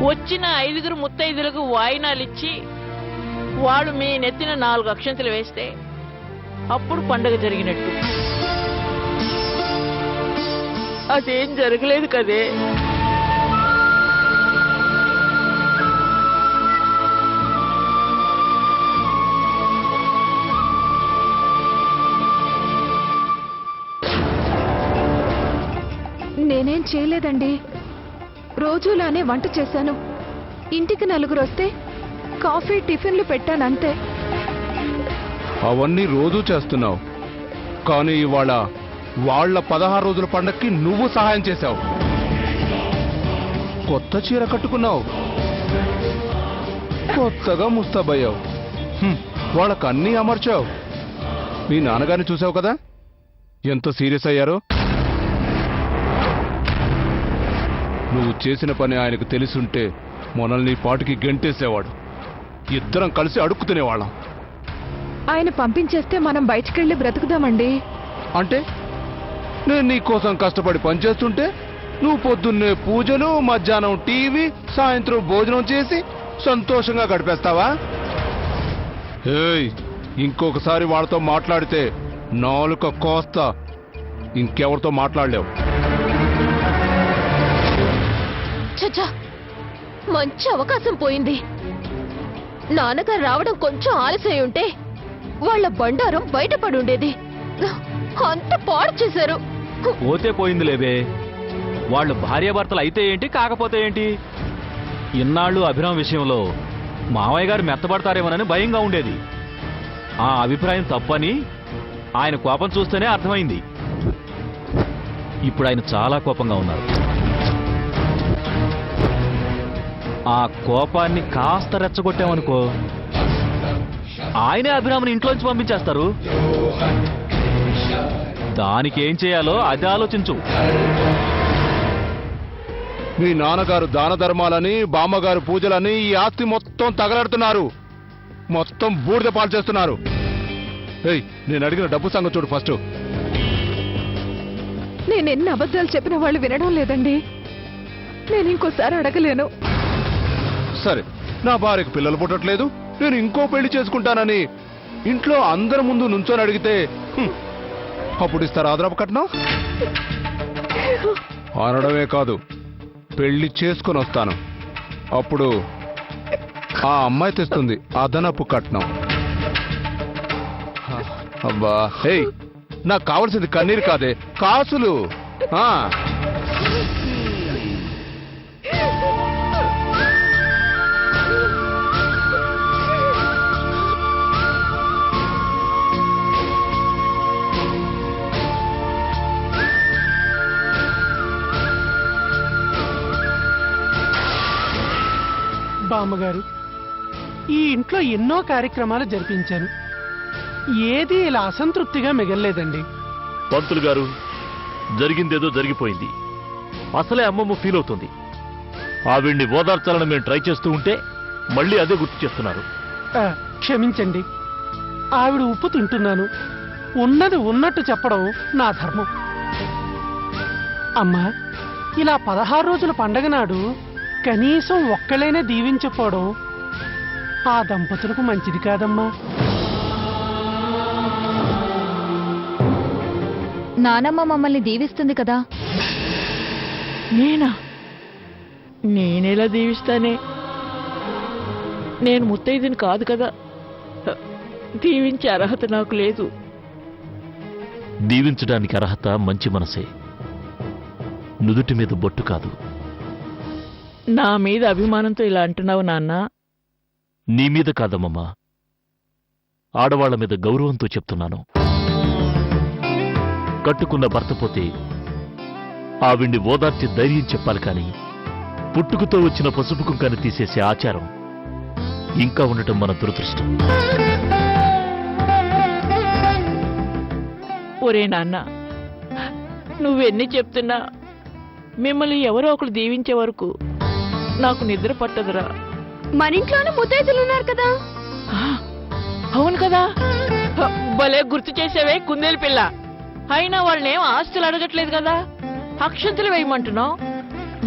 వచ్చిన 5 ముత్తైదులకు వాయినాలిచ్చి వాళ్ళు మీ నెత్తిన 4 అక్షంతలు వేస్తే అప్పుడు పండగ జరిగినట్టు. అదేం జరగలేదు కదే. నేనేం చేయలేదండి. రోజులానే వంట చేశాను. ఇంటికి 4 వస్తే కాఫీ టిఫిన్లు పెట్టానంతే. అవన్నీ రోజూ చేస్తున్నావు, కానీ ఇవాళ వాళ్ళ 16 రోజుల పండక్కి నువ్వు సహాయం చేశావు. కొత్త చీర కట్టుకున్నావు, కొత్తగా ముస్తాబయ్యావు, వాళ్ళకు అన్నీ అమర్చావు. మీ నాన్నగారిని చూసావు కదా ఎంత సీరియస్ అయ్యారో. నువ్వు చేసిన పని ఆయనకు తెలిసుంటే మనల్ని పాటికి గెంటేసేవాడు. ఇద్దరం కలిసి అడుక్కు తినేవాళ్ళం. ఆయన పంపించేస్తే మనం బయటికెళ్ళి బ్రతుకుదామండి. అంటే నేను నీకోసం కష్టపడి పనిచేస్తుంటే నువ్వు పొద్దున్నే పూజలు, మధ్యాహ్నం టీవీ, సాయంత్రం భోజనం చేసి సంతోషంగా గడిపేస్తావా? ఏయ్, ఇంకొకసారి వాళ్ళతో మాట్లాడితే నాలుక కోస్తా. ఇంకెవరితో మాట్లాడలేవు. చచ్చా, మంచి అవకాశం పోయింది. నాన్నగారు రావడం కొంచెం ఆలస్యం ఉంటే వాళ్ళ బండారం బయటపడి ఉండేది. అంత పాడు చేశారు. పోతే పోయింది లేవే. వాళ్ళు భార్యాభర్తలు అయితే ఏంటి, కాకపోతే ఏంటి? ఇన్నాళ్ళు అభిరామ్ విషయంలో మావయ్య గారు మెత్తబడతారేమోనని భయంగా ఉండేది. ఆ అభిప్రాయం తప్పని ఆయన కోపం చూస్తేనే అర్థమైంది. ఇప్పుడు ఆయన చాలా కోపంగా ఉన్నారు. ఆ కోపాన్ని కాస్త రెచ్చగొట్టామనుకో, ఆయనే అభిరామ్ని ఇంట్లోంచి పంపించేస్తారు. దానికి ఏం చేయాలో అది ఆలోచించు. మీ నాన్నగారు దాన ధర్మాలని, బామ్మగారు పూజలని ఈ ఆస్తి మొత్తం తగలడుతున్నారు. మొత్తం బూడిద పాలు చేస్తున్నారు. ఏయ్, నేను అడిగిన డబ్బు సంగతి చూడు ఫస్ట్. నేను ఎన్ని అబద్ధాలు చెప్పినా వాళ్ళు వినడం లేదండి. నేను ఇంకోసారి అడగలేను. సరే, నా భార్యకు పిల్లలు పుట్టట్లేదు, నేను ఇంకో పెళ్లి చేసుకుంటానని ఇంట్లో అందరి ముందు నుంచొని అడిగితే అప్పుడు ఇస్తారు ఆదరపు కట్నం? అనడమే కాదు, పెళ్లి చేసుకొని వస్తాను. అప్పుడు ఆ అమ్మాయి తెస్తుంది అదనపు కట్నం. అబ్బా, హే, నాకు కావలసింది కన్నీరు కాదే, కాసులు. బామ్మగారు, ఈ ఇంట్లో ఎన్నో కార్యక్రమాలు జరిపించాను. ఏది ఇలా అసంతృప్తిగా మిగలలేదండి. పంతులు గారు, జరిగిందేదో జరిగిపోయింది. అసలే అమ్మమ్మ ఫీల్ అవుతుంది. ఆవిడ్ని ఓదార్చాలని మేము ట్రై చేస్తూ ఉంటే మళ్ళీ అదే గుర్తు చేస్తున్నారు. క్షమించండి, ఆవిడ ఉప్పు తింటున్నాను. ఉన్నది ఉన్నట్టు చెప్పడం నా ధర్మం. అమ్మా, ఇలా 16 రోజుల పండగ నాడు కనీసం ఒక్కళ్ళైనా దీవించకపోవడం ఆ దంపతులకు మంచిది కాదమ్మా. నానమ్మ మమ్మల్ని దీవిస్తుంది కదా. నేనెలా దీవిస్తానే? నేను ముత్తైదుని కాదు కదా. దీవించే అర్హత నాకు లేదు. దీవించడానికి అర్హత మంచి మనసే, నుదుటి మీద బొట్టు కాదు. నా మీద అభిమానంతో ఇలా అంటున్నావు నాన్న? నీ మీద కాదమ్మమ్మా, ఆడవాళ్ల మీద గౌరవంతో చెప్తున్నాను. కట్టుకున్న భర్త పోతే ఆవిడ్ని ఓదార్చి ధైర్యం చెప్పాలి కాని పుట్టుకతో వచ్చిన పసుపు కుంకాన్ని తీసేసే ఆచారం ఇంకా ఉండటం మన దురదృష్టం. ఒరే నాన్న, నువ్వెన్ని చెప్తున్నా మిమ్మల్ని ఎవరో ఒకరు దీవించే వరకు నాకు నిద్ర పట్టదురా. మన ఇంట్లోనే ముత్తైదులున్నారు కదా. అవును కదా, భలే గుర్తు చేసేవే కుందేలు పిల్ల. అయినా వాళ్ళనేం ఆస్తులు అడగట్లేదు కదా, అక్షంతలు వేయమంటున్నావు.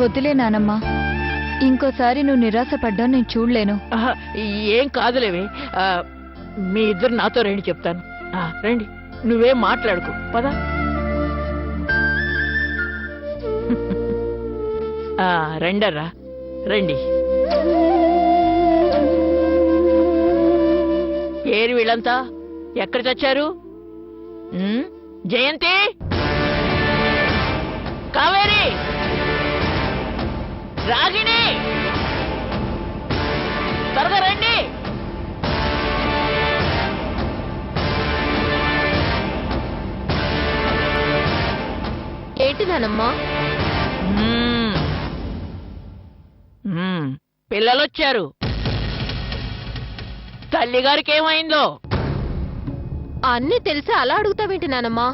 వద్దులే నానమ్మ, ఇంకోసారి నువ్వు నిరాశపడ్డా నేను చూడలేను. ఆహా, ఏం కాదులేవే. మీ ఇద్దరు నాతో రండి చెప్తాను. రండి, నువ్వేం మాట్లాడుకో, పదా. రండరా, రండి. ఏరి వీళ్ళంతా ఎక్కడ చచ్చారు? జయంతి, కావేరి, రాగిణి, త్వరగా రండి. ఏంటి నానమ్మా? పిల్లలొచ్చారు. తల్లిగారికి ఏమైందో? అన్నీ తెలిసి అలా అడుగుతావేంటి నానమ్మా?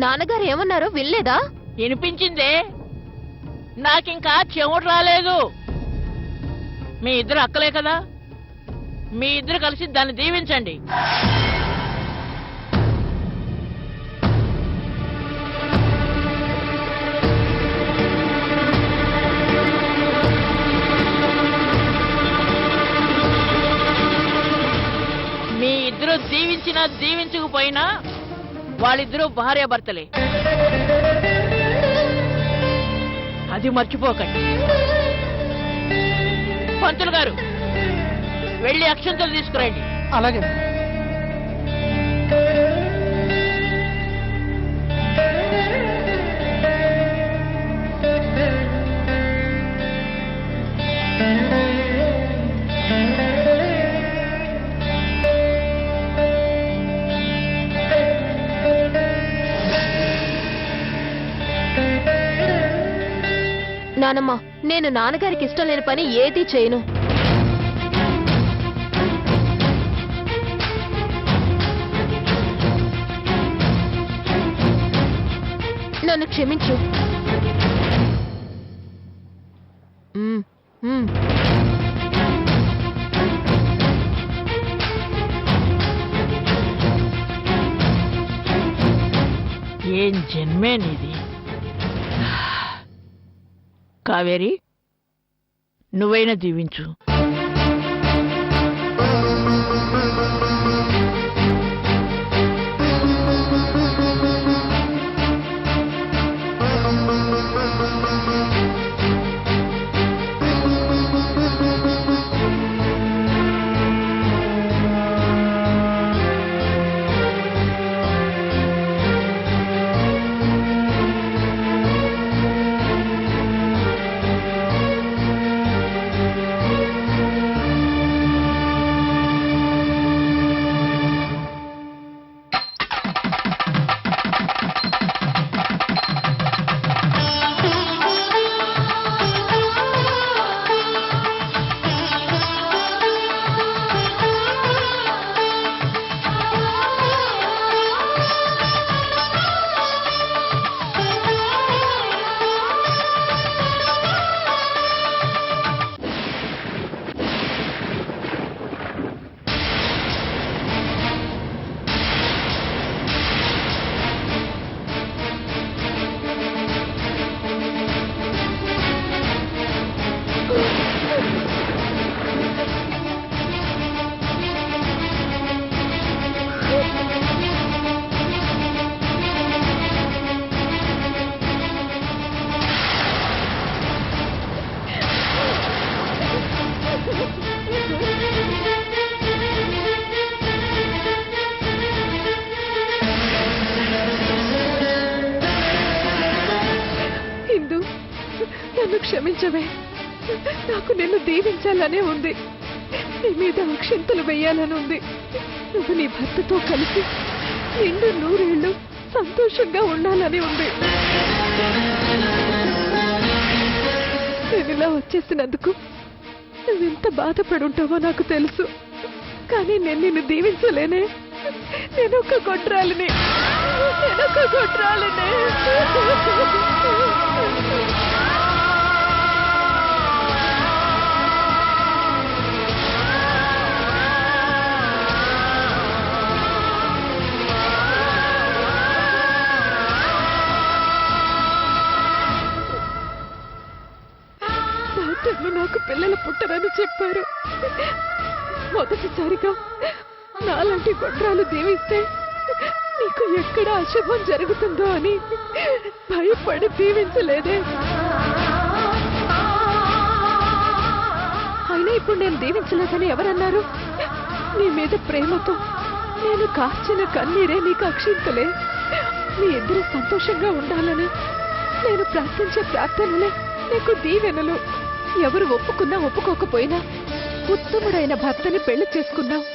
నాన్నగారు ఏమన్నారో వినలేదా? వినిపించిందే, నాకింకా చెవుడు రాలేదు. మీ ఇద్దరు అక్కలే కదా, మీ ఇద్దరు కలిసి దాన్ని దీవించండి. మీ ఇద్దరు దీవించినా దీవించకపోయినా వాళ్ళిద్దరూ భార్యాభర్తలే, అది మర్చిపోకండి. పంతులు గారు, వెళ్ళి అక్షంతలు తీసుకురండి. అలాగే. నానమ్మా, నేను నాన్నగారికి ఇష్టం లేని పని ఏదీ చేయను. నన్ను క్షమించు. ఏం జన్మే నీది. కావేరి, నువ్వైనా దీవించు. నన్ను క్షమించవే. నాకు నిన్ను దీవించాలనే ఉంది, నీ మీద అక్షంతలు వెయ్యాలని ఉంది. నువ్వు నీ భర్తతో కలిసి నిండు 100 ఏళ్ళు సంతోషంగా ఉండాలని ఉంది. నేను ఇలా వచ్చేసినందుకు నువ్వెంత బాధపడుంటావో నాకు తెలుసు. కానీ నేను నిన్ను దీవించలేనే. నేనొక గొడ్రాలిని. దీవిస్తానని చెప్పారు. మొదటిసారిగా నాలాంటి గొడ్రాలు దీవిస్తే నీకు ఎక్కడ అశుభం జరుగుతుందో అని భయపడి దీవించలేదే. అయినా ఇప్పుడు నేను దీవించలేదని ఎవరన్నారు? నీ మీద ప్రేమతో నేను కార్చిన కన్నీరే నీకు అక్షింతలే. మీ ఇద్దరు సంతోషంగా ఉండాలని నేను ప్రార్థించే ప్రార్థనలే నీకు దీవెనలు. ఎవరు ఒప్పుకున్నా ఒప్పుకోకపోయినా ఉత్తముడైన భర్తని పెళ్లి చేసుకున్నావు.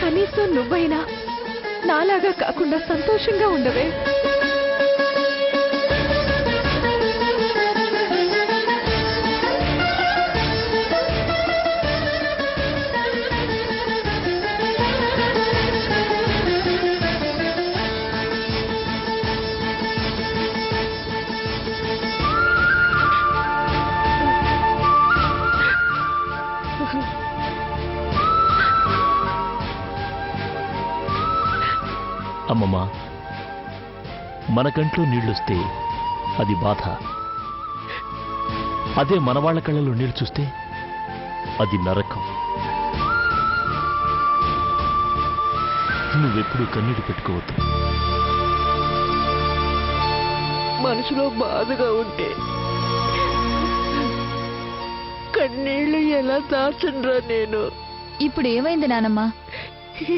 కనీసం నువ్వైనా నాలాగా కాకుండా సంతోషంగా ఉండవే. అమ్మమ్మ, మన కంట్లో నీళ్లొస్తే అది బాధ, అదే మనవాళ్ల కళ్ళలో నీళ్లు చూస్తే అది నరకం. నువ్వెప్పుడు కన్నీడు పెట్టుకోవద్దు. మనసులో బాధగా ఉంటే కన్నీళ్లు ఎలా దాచండ్రా నేను? ఇప్పుడు ఏమైంది నానమ్మా?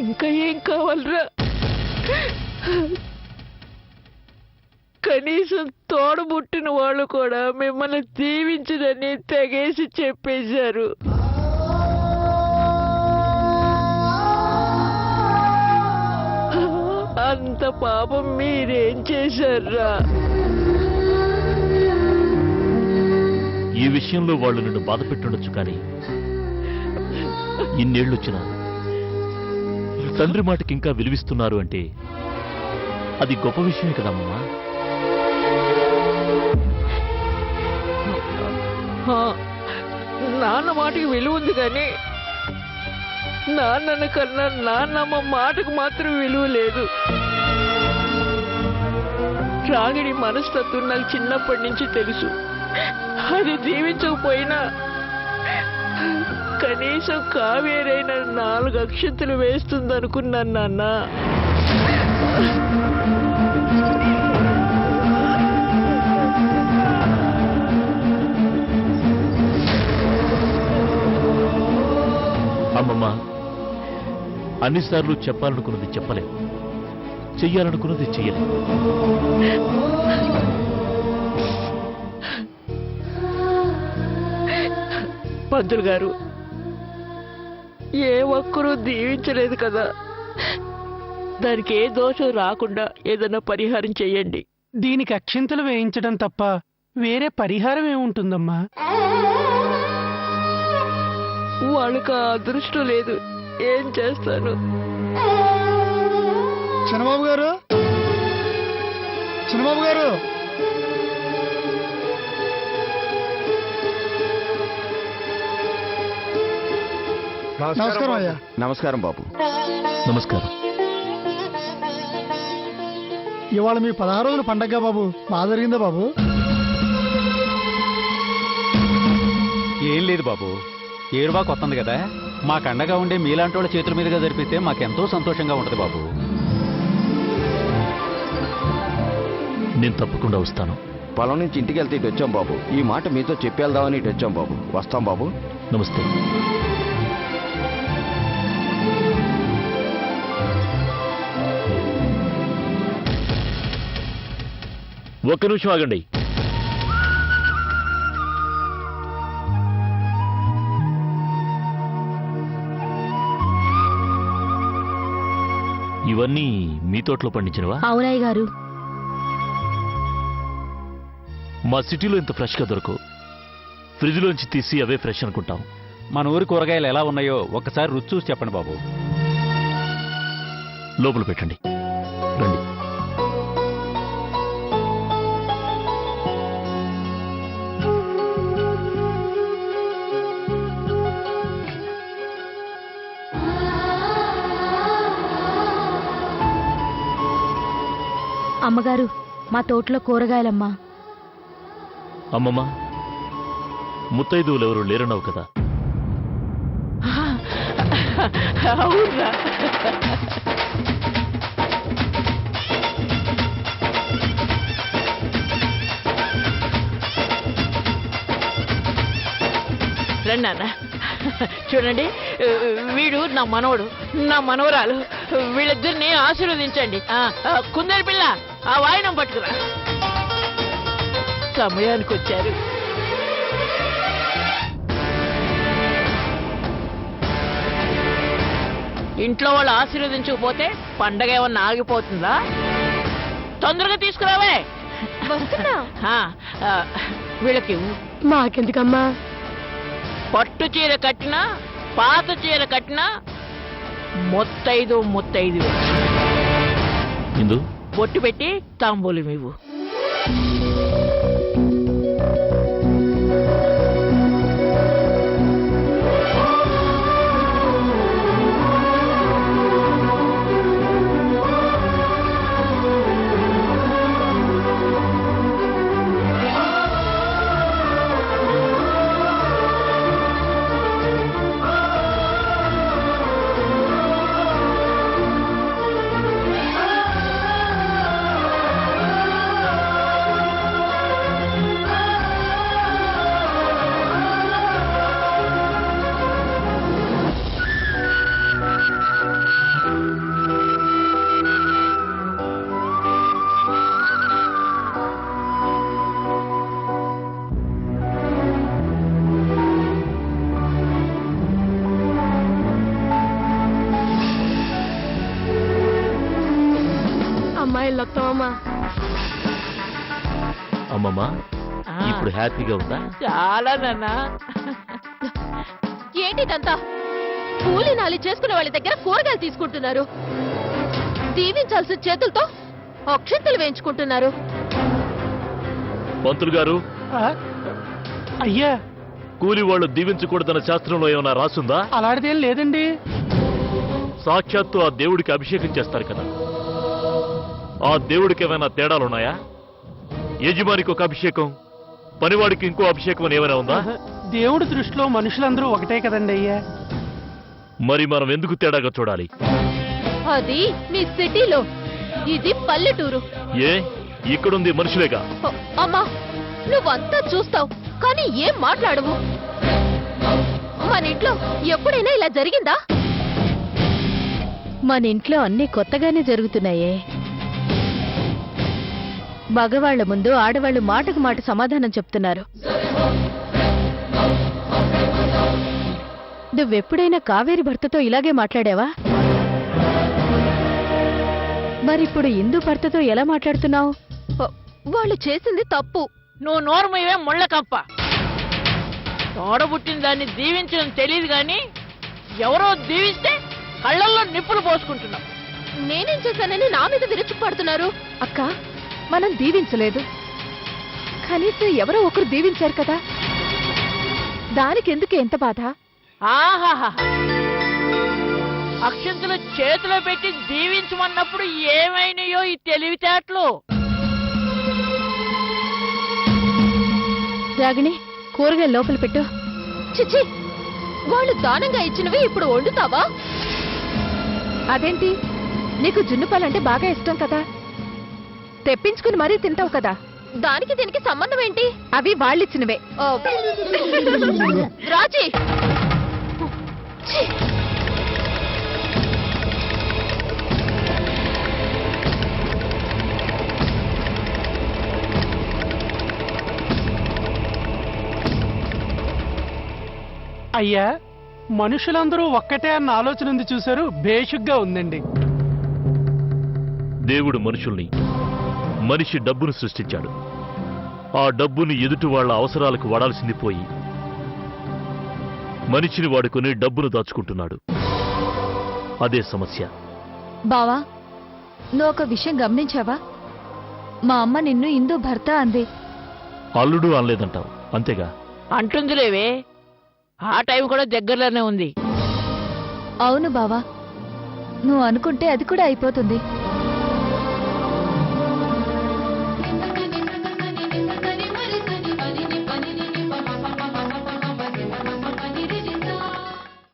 ఇంకా ఏం కావాలరా? కనీసం తోడబుట్టిన వాళ్ళు కూడా మిమ్మల్ని దీవించదని తెగేసి చెప్పేశారు. అంత పాపం మీరేం చేశారా? ఈ విషయంలో వాళ్ళు నిన్ను బాధ పెట్టుండొచ్చు, కానీ ఇన్నేళ్లొచ్చినా తండ్రి మాటకి ఇంకా విలువిస్తున్నారు అంటే అది గొప్ప విషయమే కదమ్మా. నాన్న మాటకి విలువ ఉంది, కానీ నాన్నను కన్నా నాన్నమ్మ మాటకు మాత్రం విలువ లేదు. రాగిడి మనస్తత్వం నాకు చిన్నప్పటి నుంచి తెలుసు. అది దీవించకపోయినా కనీసం కావేరైన 4 అక్షంతలు వేస్తుందనుకున్నాను నాన్న. అమ్మమ్మ, అన్నిసార్లు చెప్పాలనుకున్నది చెప్పలేం, చెయ్యాలనుకున్నది చెయ్యలేం. పంతులు గారు, ఏ ఒక్కరూ దీవించలేదు కదా, దానికి ఏ దోషం రాకుండా ఏదైనా పరిహారం చెయ్యండి. దీనికి అక్షింతలు వేయించడం తప్ప వేరే పరిహారం ఏముంటుందమ్మా? వాళ్ళకి ఆ అదృష్టం లేదు, ఏం చేస్తాను? చిన్నబాబు గారు, చిన్నబాబు గారు, నమస్కారం అయ్యా. నమస్కారం బాబు. నమస్కారం. ఇవాళ మీ 16 రోజుల పండగ బాబు. బాగా జరిగిందా బాబు? ఏం లేదు బాబు, ఏరువాకు వస్తుంది కదా, మాకు అండగా ఉండే మీలాంటి వాళ్ళ చేతుల మీదుగా జరిపితే మాకెంతో సంతోషంగా ఉంటుంది బాబు. నేను తప్పకుండా వస్తాను. పొలం నుంచి ఇంటికి వెళ్తే ఇటు వచ్చాం బాబు. ఈ మాట మీతో చెప్పేద్దామని ఇటు వచ్చాం బాబు. వస్తాం బాబు. నమస్తే. ఒక్క నిమిషం ఆగండి. ఇవన్నీ మీ తోటలో పండించినవా? అవునాయ్ గారు. మా సిటీలో ఇంత ఫ్రెష్గా దొరకవు. ఫ్రిడ్జ్లోంచి తీసి అవే ఫ్రెష్ అనుకుంటాం. మన ఊరి కూరగాయలు ఎలా ఉన్నాయో ఒక్కసారి రుచి చూసి చెప్పండి బాబు. లోపల పెట్టండి. రండి. అమ్మగారు, మా తోటలో కూరగాయలమ్మా. అమ్మమ్మ, ముత్తైదువులెవరూ లేరన్నావు కదా, అవునా? రండి నాన్న. చూడండి, వీడు నా మనవడు, నా మనవరాలు. వీళ్ళిద్దరిని ఆశీర్వదించండి. కుందరి పిల్ల, ఆ వాయినం పట్టుకురా. సమయానికి వచ్చారు. ఇంట్లో వాళ్ళు ఆశీర్వదించకపోతే పండగ ఏమన్నా ఆగిపోతుందా? తొందరగా తీసుకురావే. వస్తున్నా. వీళ్ళకి మాకెందుకమ్మా? పట్టు చీర కట్టినా పాత చీర కట్టినా ముత్తైదు ఇందు బొట్టు పెట్టి తాంబూలం ఇవ్వు. అమ్మాయిల్లో తోమా. అమ్మమ్మా ఇప్పుడు హ్యాపీగా ఉందా? చాలా నాన్న. ఏంటిదంతా? కూలి నాలి చేసుకునే వాళ్ళ దగ్గర కూరగాయలు తీసుకుంటున్నారు, దీవించాల్సిన చేతులతో అక్షంతలు వేయించుకుంటున్నారు. పంతులు గారు, అయ్యా కూలి వాళ్ళు దీవించకూడదన్న శాస్త్రంలో ఏమైనా రాసుందా? అలాంటిదేం లేదండి. సాక్షాత్తు ఆ దేవుడికి అభిషేకం చేస్తారు కదా, ఆ దేవుడికి ఏమైనా తేడాలున్నాయా? యజమానికి ఒక అభిషేకం, పనివాడికి ఇంకో అభిషేకం అని ఏమైనా ఉందా? దేవుడి దృష్టిలో మనుషులందరూ ఒకటే కదండి అయ్యా. మరి మనం ఎందుకు తేడాగా చూడాలి? అది మీ సిటీలో, ఇది పల్లెటూరు. ఏ ఇక్కడుంది మనుషులేగా. అమ్మా, నువ్వంతా చూస్తావు కానీ ఏం మాట్లాడవు. మన ఇంట్లో ఎప్పుడైనా ఇలా జరిగిందా? మన ఇంట్లో అన్ని కొత్తగానే జరుగుతున్నాయే. మగవాళ్ల ముందు ఆడవాళ్లు మాటకు మాట సమాధానం చెప్తున్నారు. నువ్వెప్పుడైనా కావేరి భర్తతో ఇలాగే మాట్లాడావా? మరిప్పుడు ఇందు భర్తతో ఎలా మాట్లాడుతున్నావు? వాళ్ళు చేసింది తప్పు. నువ్వు నోరుమయ్యే ముళ్ళ కప్ప. తోడబుట్టిన దాన్ని దీవించడం తెలియదు గాని ఎవరో దీవిస్తే కళ్ళల్లో నిప్పులు పోసుకుంటున్నావు. నేనేం చేశానని నా మీద విరుచుకుపడుతున్నారు? అక్క, మనం దీవించలేదు, కనీసం ఎవరో ఒకరు దీవించారు కదా, దానికెందుకు ఎంత బాధ? ఆహాహా, అక్షంతలు చేతిలో పెట్టి దీవించమన్నప్పుడు ఏమైనాయో ఈ తెలివితేటలు. రాగిణి, కూరగాయలు లోపల పెట్టు. చిచి, వాళ్ళు దానంగా ఇచ్చినవి ఇప్పుడు వండుతావా? అదేంటి, నీకు జున్నుపాలంటే బాగా ఇష్టం కదా, తెప్పించుకుని మరీ తింటావు కదా. దానికి దీనికి సంబంధం ఏంటి? అవి వాళ్ళిచ్చినవే. రాజీ, ఛీ! అయ్యా, మనుషులందరూ ఒక్కటే అన్న ఆలోచన ఉంది చూశారు, బేషుగ్గా ఉందండి. దేవుడు మనుషుల్ని, మనిషి డబ్బును సృష్టించాడు. ఆ డబ్బుని ఎదుటి వాళ్ళ అవసరాలకు వాడాల్సింది పోయి మనిషిని వాడుకొని డబ్బును దాచుకుంటున్నాడు. అదే సమస్య. బావా, నువ్వు ఒక విషయం గమనించావా? మా అమ్మ నిన్ను ఇందు భర్త అంది. అల్లుడు అనలేదంటావు అంతేగా? అంటుందిలేవే, ఆ టైం కూడా దగ్గరలోనే ఉంది. అవును బావా, నువ్వు అనుకుంటే అది కూడా అయిపోతుంది.